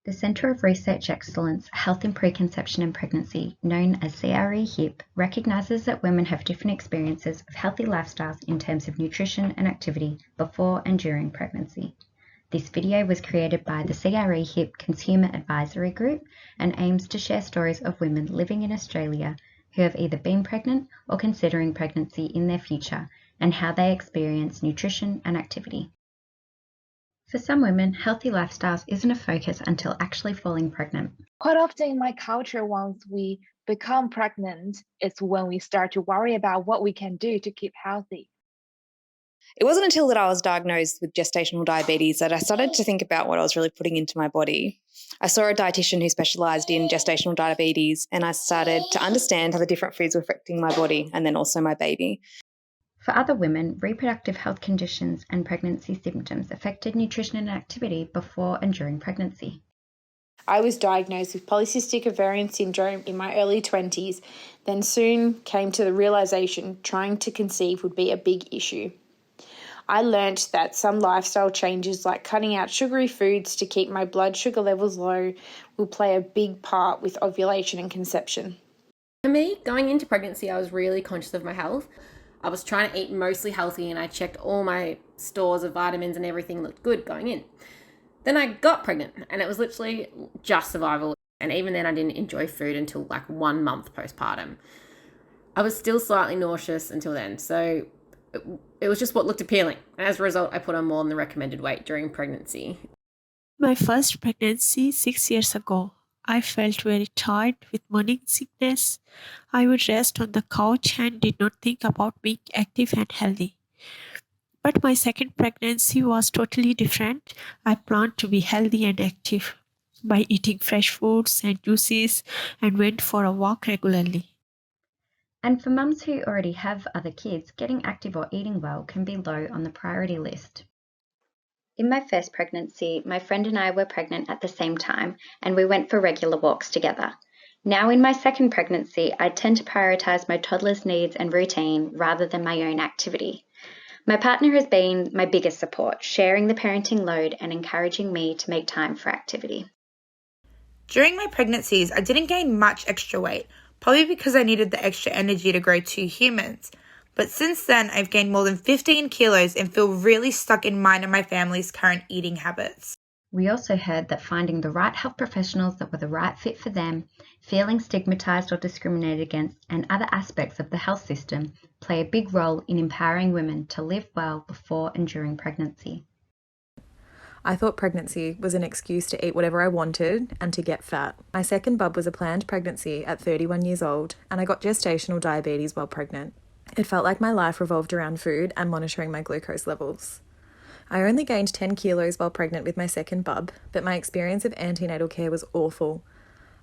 The Centre of Research Excellence, Health in Preconception and Pregnancy, known as CRE HiPP, recognises that women have different experiences of healthy lifestyles in terms of nutrition and activity before and during pregnancy. This video was created by the CRE HiPP Consumer Advisory Group and aims to share stories of women living in Australia who have either been pregnant or considering pregnancy in their future and how they experience nutrition and activity. For some women, healthy lifestyles isn't a focus until actually falling pregnant. Quite often in my culture, once we become pregnant, it's when we start to worry about what we can do to keep healthy. It wasn't until that I was diagnosed with gestational diabetes that I started to think about what I was really putting into my body. I saw a dietitian who specialised in gestational diabetes, and I started to understand how the different foods were affecting my body and then also my baby. For other women, reproductive health conditions and pregnancy symptoms affected nutrition and activity before and during pregnancy. I was diagnosed with polycystic ovarian syndrome in my early 20s, then soon came to the realisation trying to conceive would be a big issue. I learnt that some lifestyle changes like cutting out sugary foods to keep my blood sugar levels low will play a big part with ovulation and conception. For me, going into pregnancy, I was really conscious of my health. I was trying to eat mostly healthy and I checked all my stores of vitamins and everything looked good going in. Then I got pregnant and it was literally just survival. And even then I didn't enjoy food until like 1 month postpartum. I was still slightly nauseous until then. So it was just what looked appealing. And as a result, I put on more than the recommended weight during pregnancy. My first pregnancy 6 years ago. I felt very tired with morning sickness. I would rest on the couch and did not think about being active and healthy. But my second pregnancy was totally different. I planned to be healthy and active by eating fresh foods and juices and went for a walk regularly. And for mums who already have other kids, getting active or eating well can be low on the priority list. In my first pregnancy, my friend and I were pregnant at the same time, and we went for regular walks together. Now in my second pregnancy, I tend to prioritise my toddler's needs and routine rather than my own activity. My partner has been my biggest support, sharing the parenting load and encouraging me to make time for activity. During my pregnancies, I didn't gain much extra weight, probably because I needed the extra energy to grow 2 humans. But since then, I've gained more than 15 kilos and feel really stuck in mine and my family's current eating habits. We also heard that finding the right health professionals that were the right fit for them, feeling stigmatised or discriminated against, and other aspects of the health system play a big role in empowering women to live well before and during pregnancy. I thought pregnancy was an excuse to eat whatever I wanted and to get fat. My second bub was a planned pregnancy at 31 years old, and I got gestational diabetes while pregnant. It felt like my life revolved around food and monitoring my glucose levels. I only gained 10 kilos while pregnant with my second bub, but my experience of antenatal care was awful.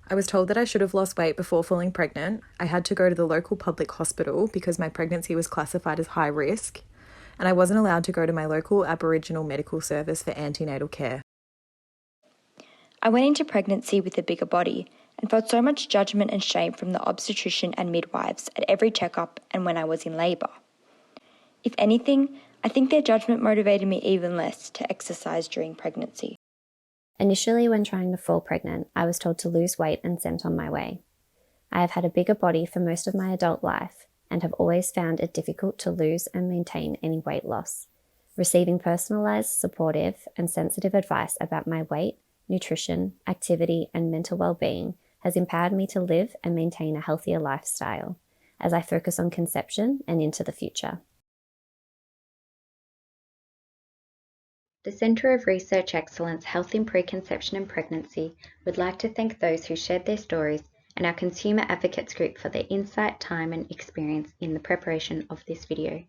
I was told that I should have lost weight before falling pregnant. I had to go to the local public hospital because my pregnancy was classified as high risk, and I wasn't allowed to go to my local Aboriginal medical service for antenatal care. I went into pregnancy with a bigger body and felt so much judgment and shame from the obstetrician and midwives at every checkup and when I was in labour. If anything, I think their judgment motivated me even less to exercise during pregnancy. Initially, when trying to fall pregnant, I was told to lose weight and sent on my way. I have had a bigger body for most of my adult life and have always found it difficult to lose and maintain any weight loss. Receiving personalised, supportive and sensitive advice about my weight, nutrition, activity and mental well-being has empowered me to live and maintain a healthier lifestyle as I focus on conception and into the future. The Centre of Research Excellence, Health in Preconception and Pregnancy would like to thank those who shared their stories and our Consumer Advocates Group for their insight, time and experience in the preparation of this video.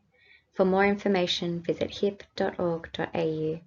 For more information, visit hip.org.au.